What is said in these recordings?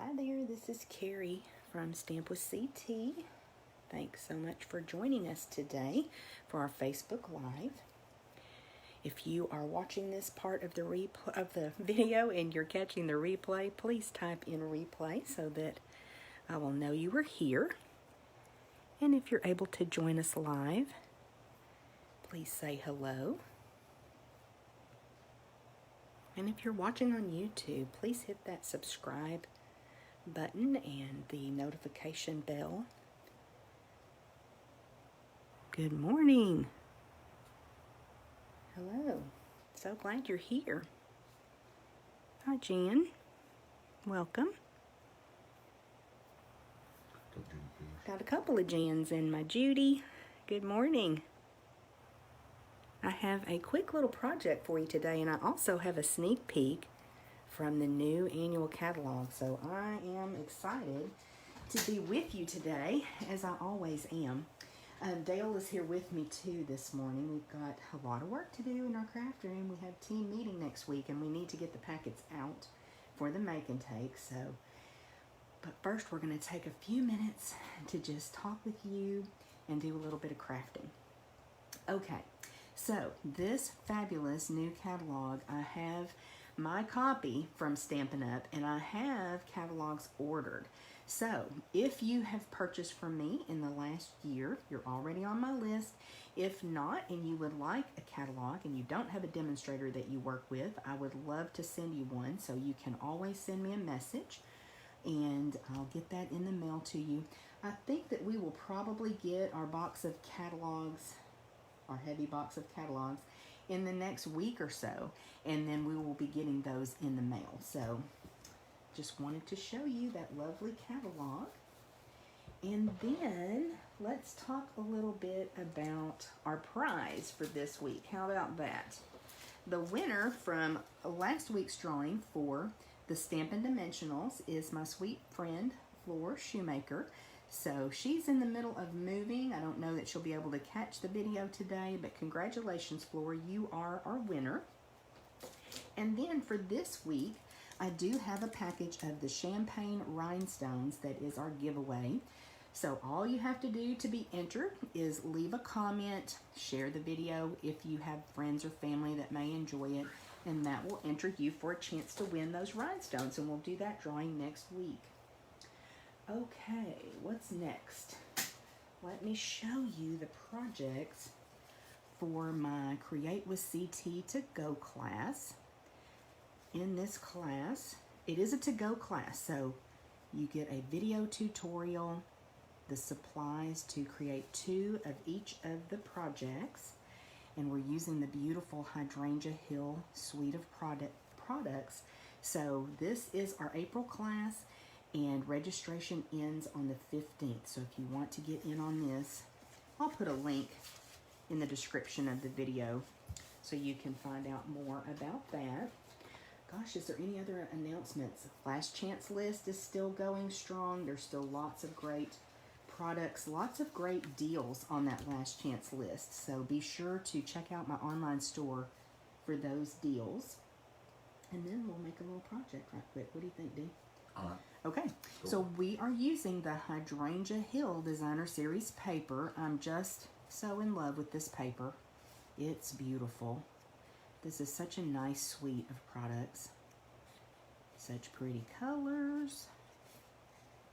Hi there, this is Carrie from Stamp with CT. Thanks so much for joining us today for our Facebook Live. If you are watching this part of the video and you're catching the replay, please type in replay so that I will know you were here. And if you're able to join us live, please say hello. And if you're watching on YouTube, please hit that subscribe button and the notification bell. Good morning. Hello. So glad you're here. Hi, Jan. Welcome. Got a couple of Jans in my Judy. Good morning. I have a quick little project for you today, and I also have a sneak peek from the new annual catalog. So I am excited to be with you today, as I always am. Dale is here with me too this morning. We've got a lot of work to do in our craft room. We have team meeting next week, and we need to get the packets out for the make and take. But first we're going to take a few minutes to just talk with you and do a little bit of crafting. Okay. So this fabulous new catalog, I have my copy from Stampin Up, and I have catalogs ordered. So if you have purchased from me in the last year, you're already on my list. If not, and you would like a catalog and you don't have a demonstrator that you work with, I would love to send you one. So you can always send me a message and I'll get that in the mail to you. I think that we will probably get our box of catalogs, our heavy box of catalogs, in the next week or so, and then we will be getting those in the mail. So just wanted to show you that lovely catalog. And then let's talk a little bit about our prize for this week. How about that? The winner from last week's drawing for the Stampin' Dimensionals is my sweet friend Floor Shoemaker. So she's in the middle of moving. I don't know that she'll be able to catch the video today, but congratulations, Floor. You are our winner. And then for this week, I do have a package of the champagne rhinestones that is our giveaway. So all you have to do to be entered is leave a comment, share the video if you have friends or family that may enjoy it, and that will enter you for a chance to win those rhinestones. And we'll do that drawing next week. Okay, what's next? Let me show you the projects for my Create with CT to Go class. In this class, it is a to-go class, so you get a video tutorial, the supplies to create 2 of each of the projects, and we're using the beautiful Hydrangea Hill suite of products. So this is our April class, and registration ends on the 15th. So if you want to get in on this, I'll put a link in the description of the video so you can find out more about that. Gosh, is there any other announcements? Last chance list is still going strong. There's still lots of great products, lots of great deals on that last chance list. So be sure to check out my online store for those deals. And then we'll make a little project right quick. What do you think, Dee? All right. Okay, cool. So we are using the Hydrangea Hill Designer Series paper. I'm just so in love with this paper. It's beautiful. This is such a nice suite of products. Such pretty colors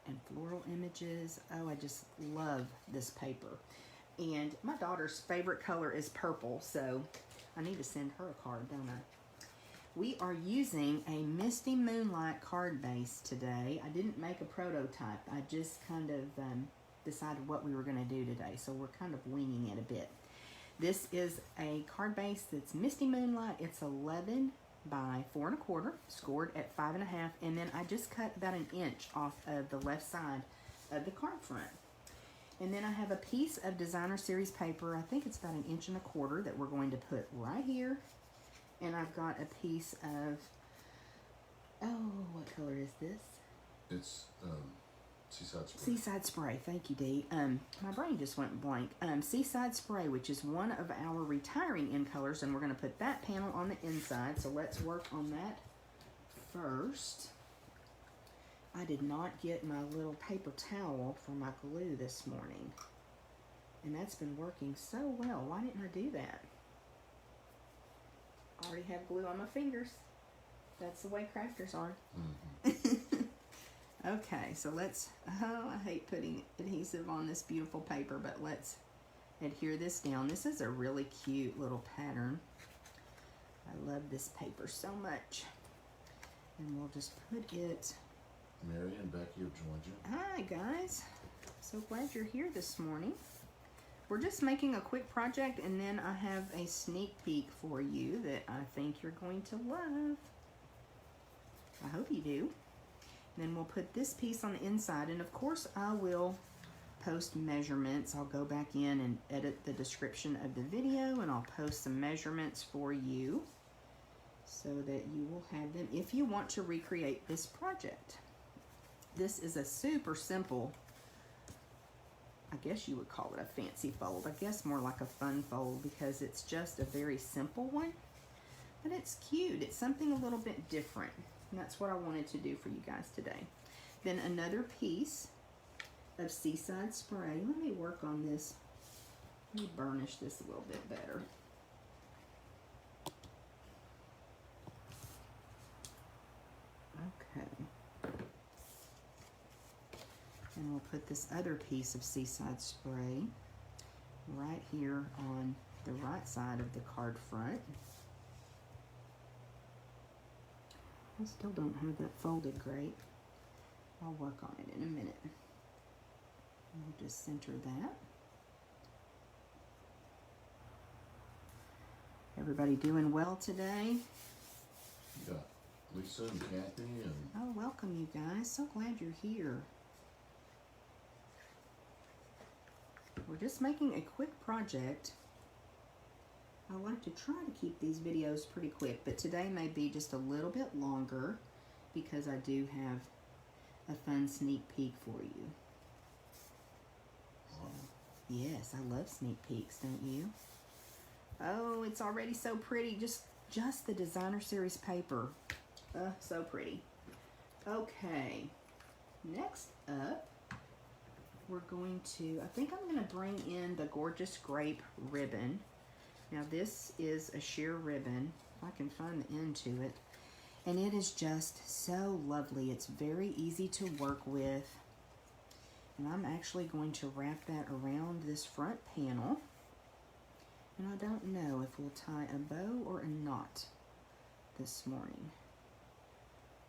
and floral images. Oh, I just love this paper. And my daughter's favorite color is purple, so I need to send her a card, don't I? We are using a Misty Moonlight card base today. I didn't make a prototype. I just kind of decided what we were going to do today, so we're kind of winging it a bit. This is a card base that's Misty Moonlight. It's 11 by 4 1/4, scored at 5 1/2, and then I just cut about 1 inch off of the left side of the card front. And then I have a piece of Designer Series paper. I think it's about 1 1/4 inch that we're going to put right here. And I've got a piece of, oh, what color is this? It's Seaside Spray. Seaside Spray, thank you, Dee. My brain just went blank. Seaside Spray, which is one of our retiring in colors, and we're going to put that panel on the inside. So let's work on that first. I did not get my little paper towel for my glue this morning. And that's been working so well. Why didn't I do that? I already have glue on my fingers. That's the way crafters are. Okay, so let's, I hate putting adhesive on this beautiful paper, but let's adhere this down. This is a really cute little pattern. I love this paper so much. And we'll just put it. Mary and Becky have joined you. Hi guys, so glad you're here this morning. We're just making a quick project, and then I have a sneak peek for you that I think you're going to love. I hope you do. Then we'll put this piece on the inside, and of course I will post measurements. I'll go back in and edit the description of the video, and I'll post some measurements for you so that you will have them if you want to recreate this project. This is a super simple, I guess you would call it a fancy fold. I guess more like a fun fold because it's just a very simple one, but it's cute. It's something a little bit different. And that's what I wanted to do for you guys today. Then another piece of Seaside spray. Let me work on this. Let me burnish this a little bit better. Okay. And we'll put this other piece of Seaside spray right here on the right side of the card front. I still don't have that folded great. I'll work on it in a minute. We'll just center that. Everybody doing well today? You got Lisa and Kathy and... Oh, welcome you guys. So glad you're here. We're just making a quick project. I like to try to keep these videos pretty quick, but today may be just a little bit longer because I do have a fun sneak peek for you. So, yes, I love sneak peeks, don't you? Oh, it's already so pretty. Just the designer series paper. So pretty. Okay, next up, we're going to, I think I'm going to bring in the gorgeous Grape ribbon. Now this is a sheer ribbon, if I can find the end to it, and it is just so lovely. It's very easy to work with, and I'm actually going to wrap that around this front panel, and I don't know if we'll tie a bow or a knot this morning.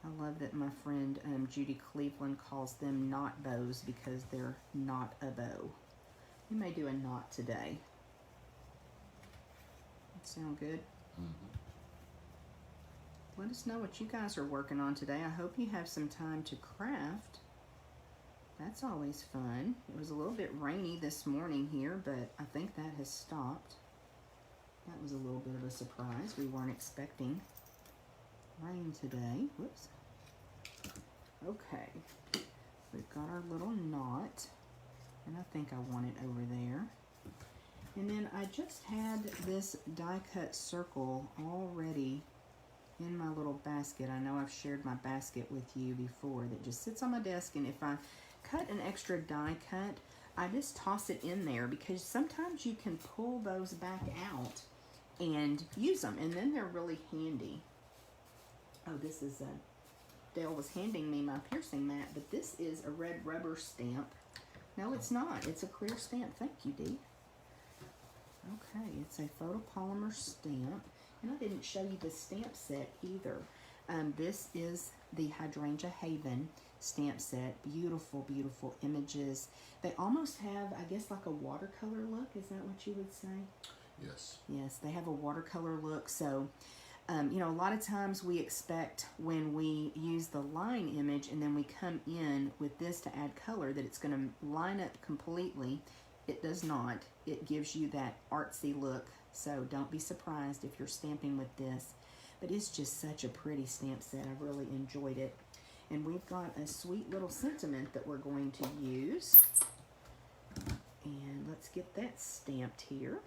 I love that my friend Judy Cleveland calls them knot bows because they're not a bow. We may do a knot today. Sound good? Let us know what you guys are working on today. I hope you have some time to craft. That's always fun. It was a little bit rainy this morning here, but I think that has stopped. That was a little bit of a surprise. We weren't expecting rain today. Whoops. Okay. We've got our little knot, and I think I want it over there. And then I just had this die cut circle already in my little basket. I know I've shared my basket with you before that just sits on my desk, and if I cut an extra die cut, I just toss it in there because sometimes you can pull those back out and use them, and then they're really handy. Oh, this is Dale was handing me my piercing mat, but this is a red rubber stamp. No, it's not. It's a clear stamp. Thank you, Dee. Okay, it's a photopolymer stamp, and I didn't show you the stamp set either. This is the Hydrangea Haven stamp set. Beautiful, beautiful images. They almost have, I guess, like a watercolor look. Is that what you would say? Yes. Yes, they have a watercolor look. So, you know, a lot of times we expect when we use the line image and then we come in with this to add color that it's going to line up completely. It does not. It gives you that artsy look, so don't be surprised if you're stamping with this. But it's just such a pretty stamp set. I really enjoyed it. And we've got a sweet little sentiment that we're going to use. And let's get that stamped here.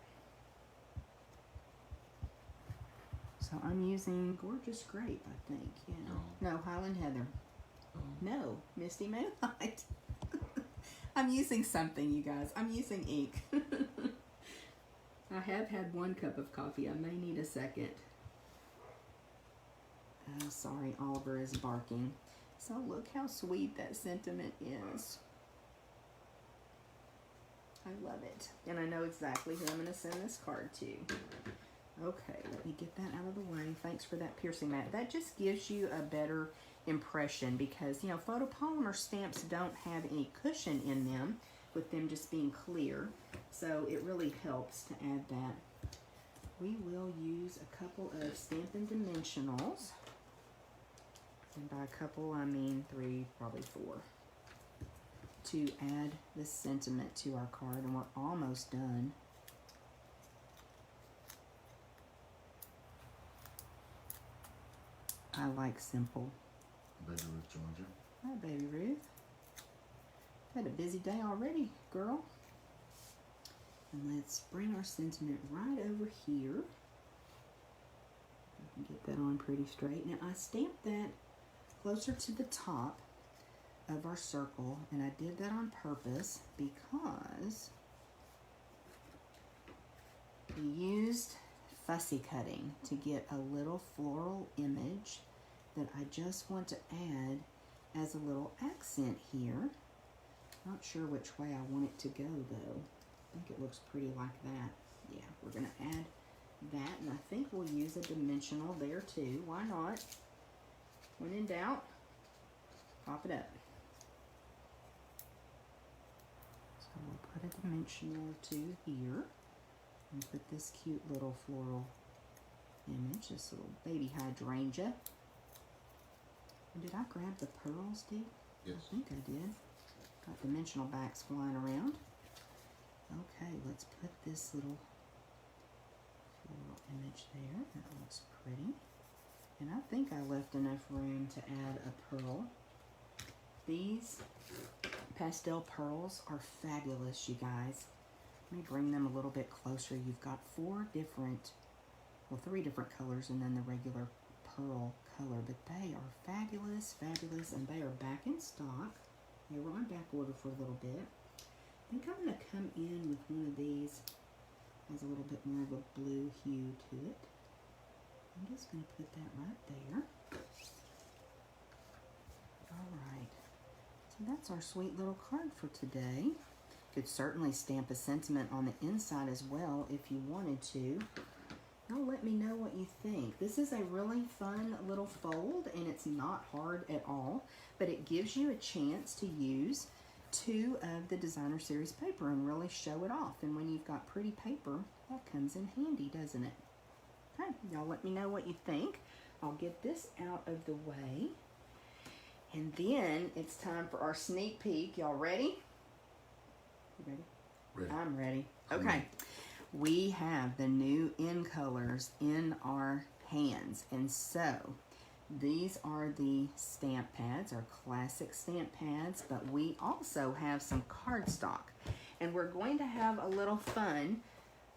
So I'm using Gorgeous Grape, I think. Yeah. No, Highland Heather. No, Misty Moonlight. I'm using something, you guys. I'm using ink. I have had 1 cup of coffee. I may need a second. Oh, sorry, Oliver is barking. So look how sweet that sentiment is. I love it. And I know exactly who I'm going to send this card to. Okay, let me get that out of the way. Thanks for that piercing mat. That just gives you a better impression because, you know, photopolymer stamps don't have any cushion in them with them just being clear. So it really helps to add that. We will use a couple of Stampin' Dimensionals. And by a couple, I mean 3, probably 4. To add the sentiment to our card, and we're almost done. I like simple. Baby Ruth joins you. Hi, Baby Ruth. Had a busy day already, girl. And let's bring our sentiment right over here. I can get that on pretty straight. Now, I stamped that closer to the top of our circle, and I did that on purpose because we used fussy cutting to get a little floral image that I just want to add as a little accent here. Not sure which way I want it to go though. I think it looks pretty like that. Yeah, we're gonna add that, and I think we'll use a dimensional there too. Why not? When in doubt, pop it up. So we'll put a dimensional or 2 here and put this cute little floral image, this little baby hydrangea. And did I grab the pearls, Dee? Yes. I think I did. Got dimensional backs flying around. Okay, let's put this little floral image there. That looks pretty. And I think I left enough room to add a pearl. These pastel pearls are fabulous, you guys. Let me bring them a little bit closer. You've got 3 different colors and then the regular pearl color, but they are fabulous, fabulous, and they are back in stock. They were on back order for a little bit. I think I'm going to come in with one of these as a little bit more of a blue hue to it. I'm just going to put that right there. All right. So that's our sweet little card for today. Could certainly stamp a sentiment on the inside as well if you wanted to. Now let me know what you think. This is a really fun little fold, and it's not hard at all, but it gives you a chance to use 2 of the designer series paper and really show it off. And when you've got pretty paper, that comes in handy, doesn't it? Okay, y'all let me know what you think. I'll get this out of the way. And then it's time for our sneak peek. Y'all ready? You ready? Ready. I'm ready. Okay. We have the new in colors in our hands. And so these are the stamp pads, our classic stamp pads, but we also have some cardstock. And we're going to have a little fun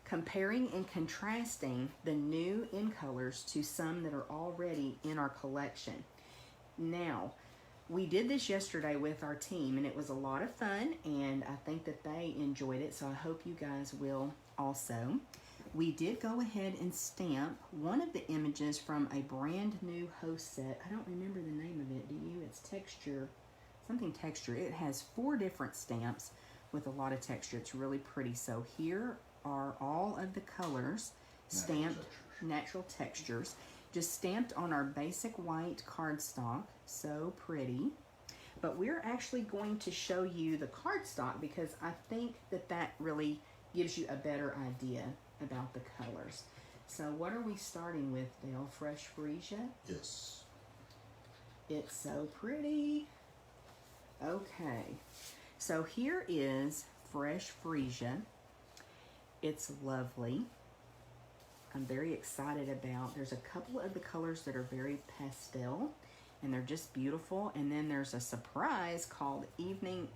comparing and contrasting the new in colors to some that are already in our collection. Now, we did this yesterday with our team, and it was a lot of fun, and I think that they enjoyed it, so I hope you guys will also. We did go ahead and stamp one of the images from a brand new host set. I don't remember the name of it, do you? It's texture, something texture. It has 4 different stamps with a lot of texture. It's really pretty. So here are all of the colors stamped, natural textures, just stamped on our basic white cardstock. So pretty. But we're actually going to show you the cardstock because I think that that really gives you a better idea about the colors. So what are we starting with, Dale? Fresh Freesia? Yes. It's so pretty. Okay. So here is Fresh Freesia. It's lovely. I'm very excited about. There's a couple of the colors that are very pastel, and they're just beautiful. And then there's a surprise called Evening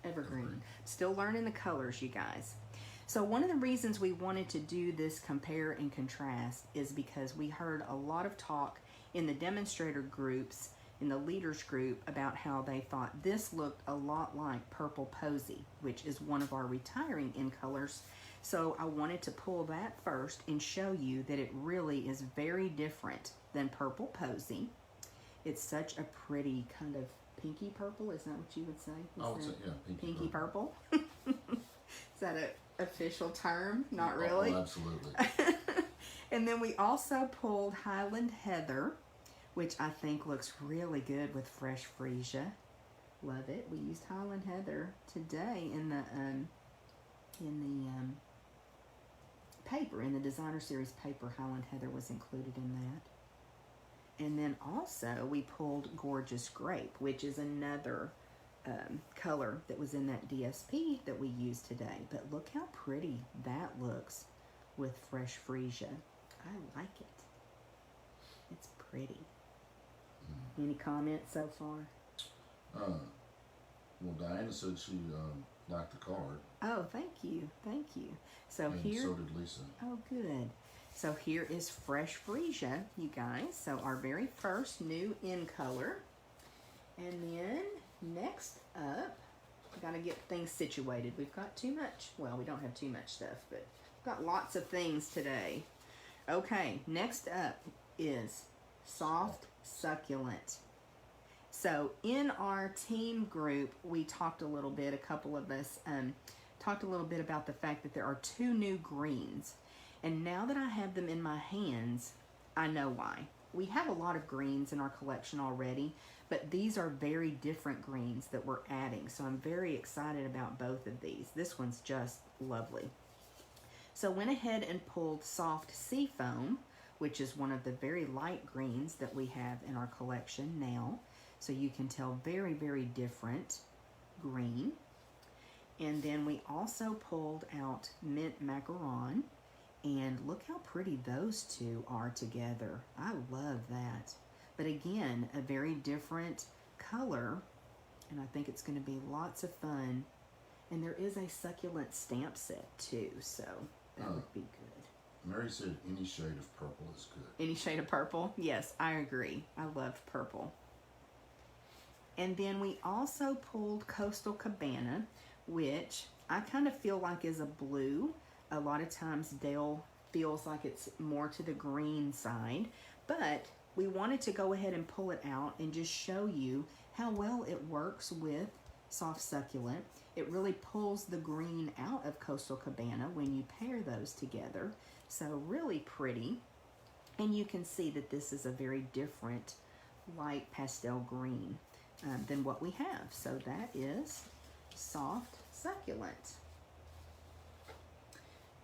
Evergreen. Still learning the colors, you guys. So one of the reasons we wanted to do this compare and contrast is because we heard a lot of talk in the demonstrator groups, in the leaders group about how they thought this looked a lot like Purple Posy, which is one of our retiring in colors. So I wanted to pull that first and show you that it really is very different than Purple Posy. It's such a pretty kind of pinky purple. Is that what you would say? Yeah, pinky purple. Is that an official term? Not really. Oh, absolutely. And then we also pulled Highland Heather, which I think looks really good with fresh freesia. Love it. We used Highland Heather today in the paper, in the designer series paper. Highland Heather was included in that. And then also we pulled Gorgeous Grape, which is another color that was in that DSP that we used today. But look how pretty that looks with fresh freesia. I like it. It's pretty. Any comments so far? Well, Diana said she liked the card. Oh, thank you. Thank you. So And here. so did Lisa. Oh, good. So here is fresh freesia, you guys. So our very first new in color. And then next up, we got to get things situated. We've got too much. Well, we don't have too much stuff, but we've got lots of things today. Okay, next up is Soft Succulent. So in our team group, we talked a little bit, a couple of us talked a little bit about the fact that there are two new greens. And now that I have them in my hands, I know why. We have a lot of greens in our collection already, but these are very different greens that we're adding. So I'm very excited about both of these. This one's just lovely. So I went ahead and pulled Soft Seafoam, which is one of the very light greens that we have in our collection now. So you can tell very, very different green. And then we also pulled out Mint Macaron. And look how pretty those two are together. I love that. But again, a very different color. And I think it's going to be lots of fun. And there is a succulent stamp set too. So that would be good. Mary said any shade of purple is good. Any shade of purple? Yes, I agree. I love purple. And then we also pulled Coastal Cabana, which I kind of feel like is a blue. A lot of times Dale feels like it's more to the green side, but we wanted to go ahead and pull it out and just show you how well it works with Soft Succulent. It really pulls the green out of Coastal Cabana when you pair those together. So really pretty. And you can see that this is a very different light pastel green than what we have. So that is Soft Succulent.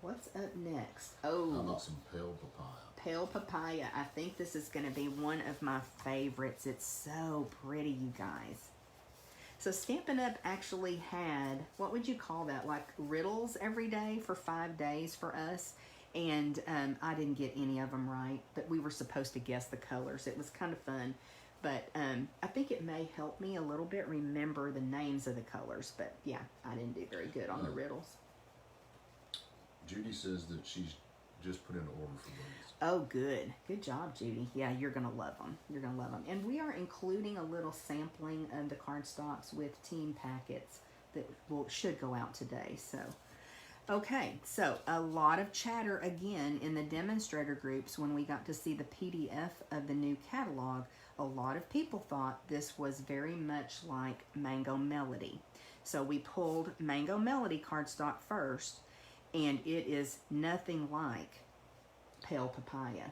What's up next? Oh, How about some pale papaya? Pale Papaya. I think this is going to be one of my favorites. It's so pretty, you guys. So Stampin' Up actually had, what would you call that, like riddles every day for 5 days for us. And I didn't get any of them right, but we were supposed to guess the colors. It was kind of fun. But I think it may help me a little bit remember the names of the colors. But yeah, I didn't do very good on the riddles. Judy says that she's just put in an order for these. Oh, good. Good job, Judy. Yeah, you're going to love them. You're going to love them. And we are including a little sampling of the cardstocks with team packets that should go out today. So, okay. So, a lot of chatter again in the demonstrator groups when we got to see the PDF of the new catalog. A lot of people thought this was very much like Mango Melody. So, we pulled Mango Melody cardstock first. And it is nothing like Pale Papaya.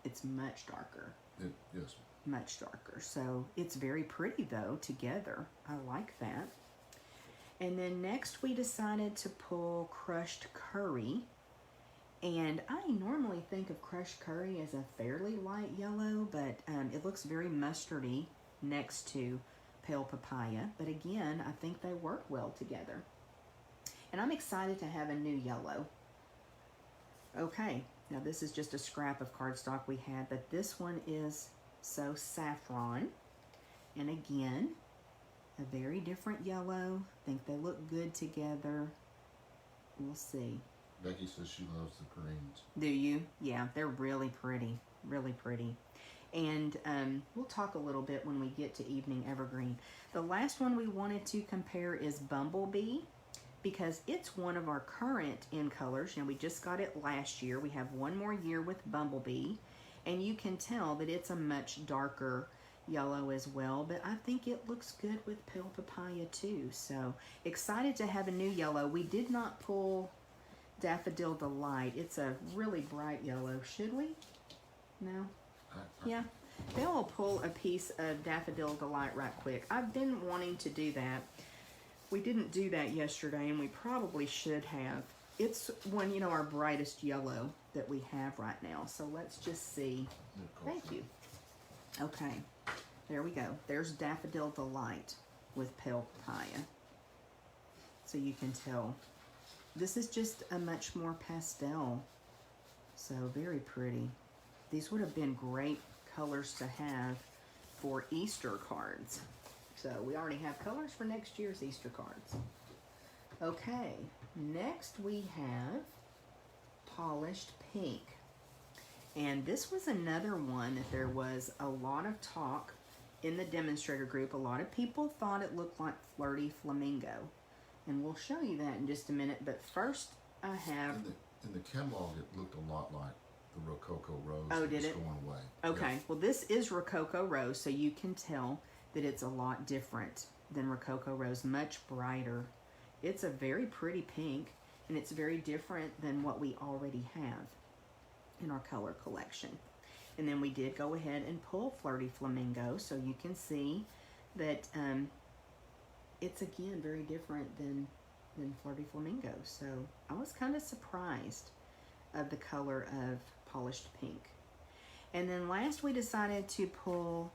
It's much darker. Yes. Much darker. So it's very pretty though together. I like that. And then next we decided to pull Crushed Curry. And I normally think of Crushed Curry as a fairly light yellow, but it looks very mustardy next to Pale Papaya. But again, I think they work well together. And I'm excited to have a new yellow. Okay, now this is just a scrap of cardstock we had, but this one is So Saffron. And again, a very different yellow. I think they look good together. We'll see. Becky says she loves the greens. Do you? Yeah, they're really pretty. Really pretty. And we'll talk a little bit when we get to Evening Evergreen. The last one we wanted to compare is Bumblebee, because it's one of our current in colors. You know, we just got it last year. We have one more year with Bumblebee, and you can tell that it's a much darker yellow as well, but I think it looks good with Pale Papaya too. So excited to have a new yellow. We did not pull Daffodil Delight. It's a really bright yellow. Should we? No? Yeah. Then we'll pull a piece of Daffodil Delight right quick. I've been wanting to do that. We didn't do that yesterday, and we probably should have. It's one, you know, our brightest yellow that we have right now. So let's just see. Thank you. Okay, there we go. There's Daffodil Delight with Pale Papaya. So you can tell. This is just a much more pastel. So very pretty. These would have been great colors to have for Easter cards. So we already have colors for next year's Easter cards. Okay, next we have Polished Pink. And this was another one that there was a lot of talk in the demonstrator group. A lot of people thought it looked like Flirty Flamingo. And we'll show you that in just a minute. But first I have... In the catalog, it looked a lot like the Rococo Rose. Oh, did it? Going away. Okay, Yeah. well this is Rococo Rose, so you can tell that it's a lot different than Rococo Rose, much brighter. It's a very pretty pink, and it's very different than what we already have in our color collection. And then we did go ahead and pull Flirty Flamingo, so you can see that it's again very different than Flirty Flamingo. So I was kind of surprised of the color of Polished Pink. And then last we decided to pull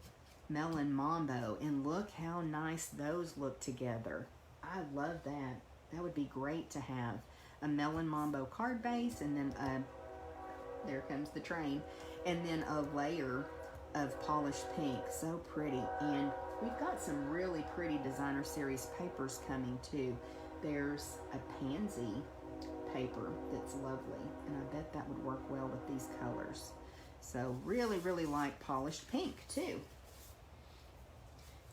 Melon Mambo, and look how nice those look together. I love that. That would be great to have a Melon Mambo card base, and then there comes the train, and then a layer of Polished Pink. So pretty. And we've got some really pretty designer series papers coming too. There's a pansy paper that's lovely, and I bet that would work well with these colors. So really like Polished Pink too.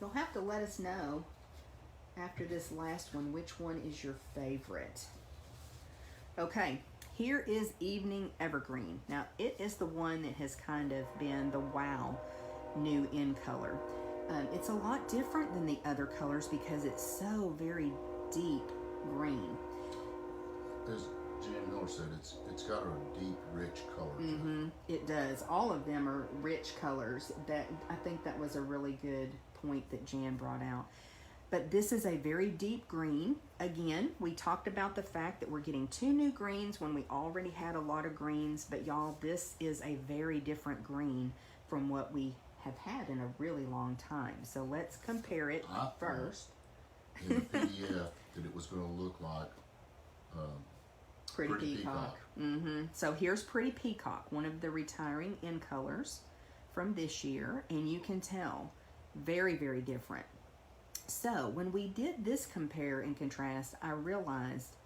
You'll have to let us know after this last one which one is your favorite. Okay, here is Evening Evergreen. Now it is the one that has kind of been the wow new in color. It's a lot different than the other colors because it's so very deep green. As Jan Miller said, it's got a deep, rich color to it. It does. All of them are rich colors. I think that was a really good point that Jan brought out. But this is a very deep green. Again, we talked about the fact that we're getting 2 new greens when we already had a lot of greens. But y'all, this is a very different green from what we have had in a really long time. So let's compare it first. In the PDF that it was going to look like Pretty Peacock. So here's Pretty Peacock, one of the retiring in colors from this year. And you can tell, very different. So when we did this compare and contrast, I realized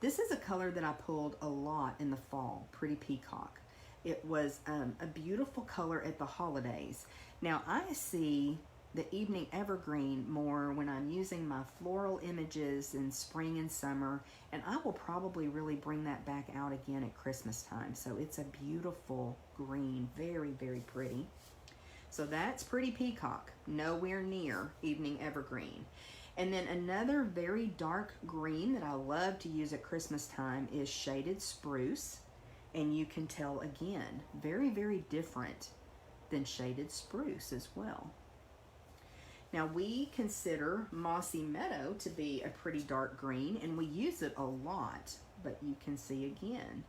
this is a color that I pulled a lot in the fall, Pretty Peacock. It was a beautiful color at the holidays. Now I see the Evening Evergreen more when I'm using my floral images in spring and summer, and I will probably really bring that back out again at Christmas time. So it's a beautiful green, very pretty. So that's Pretty Peacock, nowhere near Evening Evergreen. And then another very dark green that I love to use at Christmas time is Shaded Spruce. And you can tell again, very different than Shaded Spruce as well. Now we consider Mossy Meadow to be a pretty dark green, and we use it a lot, but you can see again,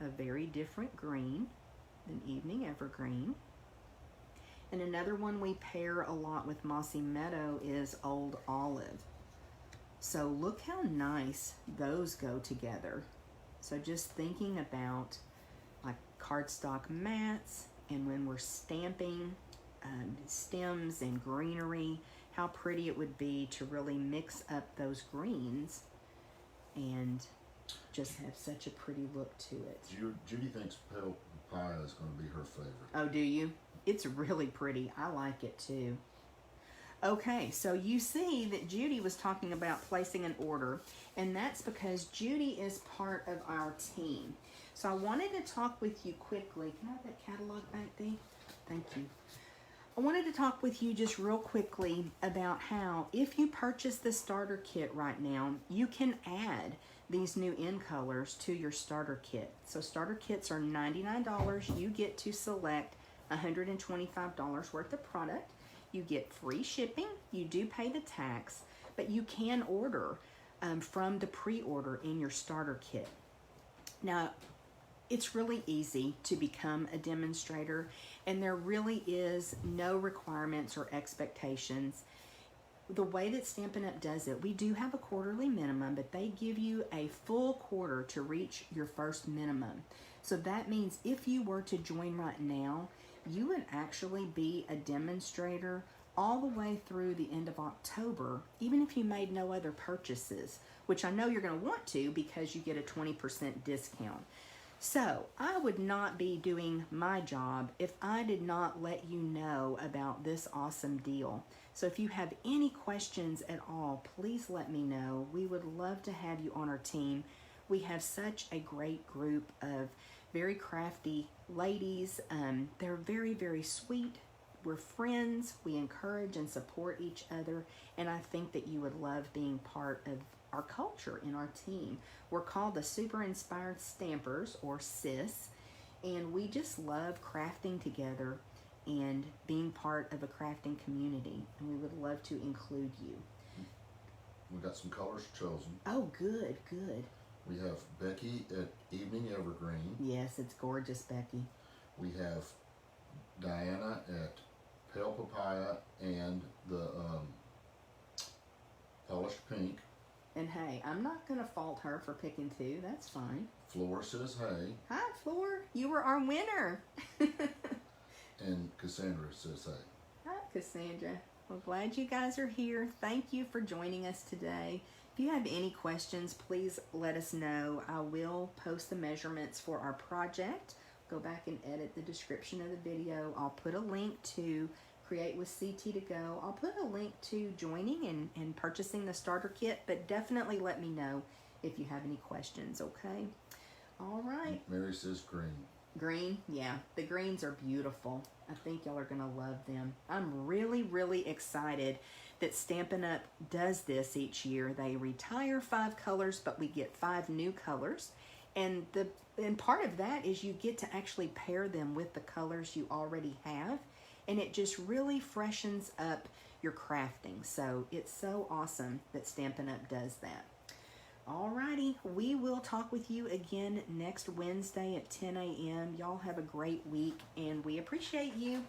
a very different green than Evening Evergreen. And another one we pair a lot with Mossy Meadow is Old Olive. So look how nice those go together. So just thinking about like cardstock mats, and when we're stamping stems and greenery, how pretty it would be to really mix up those greens and just have such a pretty look to it. Judy thinks Pale Papaya is going to be her favorite. Oh, do you? It's really pretty. I like it too. Okay, so you see that Judy was talking about placing an order, and that's because Judy is part of our team. So I wanted to talk with you quickly. Can I have that catalog back there? Thank you. I wanted to talk with you just real quickly about how if you purchase the starter kit right now, you can add these new in colors to your starter kit. So starter kits are $99. You get to select $125 worth of product. You get free shipping. You do pay the tax, but you can order from the pre-order in your starter kit. Now, it's really easy to become a demonstrator, and there really is no requirements or expectations. The way that Stampin' Up! Does it, we do have a quarterly minimum, but they give you a full quarter to reach your first minimum. So that means if you were to join right now, you would actually be a demonstrator all the way through the end of October, even if you made no other purchases, which I know you're going to want to because you get a 20% discount. So I would not be doing my job if I did not let you know about this awesome deal. So if you have any questions at all, please let me know. We would love to have you on our team. We have such a great group of very crafty ladies. They're very, very sweet. We're friends. We encourage and support each other. And I think that you would love being part of our culture in our team. We're called the Super Inspired Stampers, or SIS, and we just love crafting together and being part of a crafting community, and we would love to include you. We got some colors chosen. Oh, good, good. We have Becky at Evening Evergreen. Yes, it's gorgeous, Becky. We have Diana at Pale Papaya and the Polished Pink. And hey, I'm not going to fault her for picking two. That's fine. Floor says hey. Hi, Floor. You were our winner. And Cassandra says hey. Hi, Cassandra. Well, glad you guys are here. Thank you for joining us today. If you have any questions, please let us know. I will post the measurements for our project. Go back and edit the description of the video. I'll put a link to Create with CT to go. I'll put a link to joining and purchasing the starter kit, but definitely let me know if you have any questions, okay? All right. Mary says green. Green, yeah. The greens are beautiful. I think y'all are going to love them. I'm really, really excited that Stampin' Up! Does this each year. They retire 5 colors, but we get 5 new colors. And part of that is you get to actually pair them with the colors you already have. And it just really freshens up your crafting. So it's so awesome that Stampin' Up! Does that. Alrighty, we will talk with you again next Wednesday at 10 a.m. Y'all have a great week, and we appreciate you.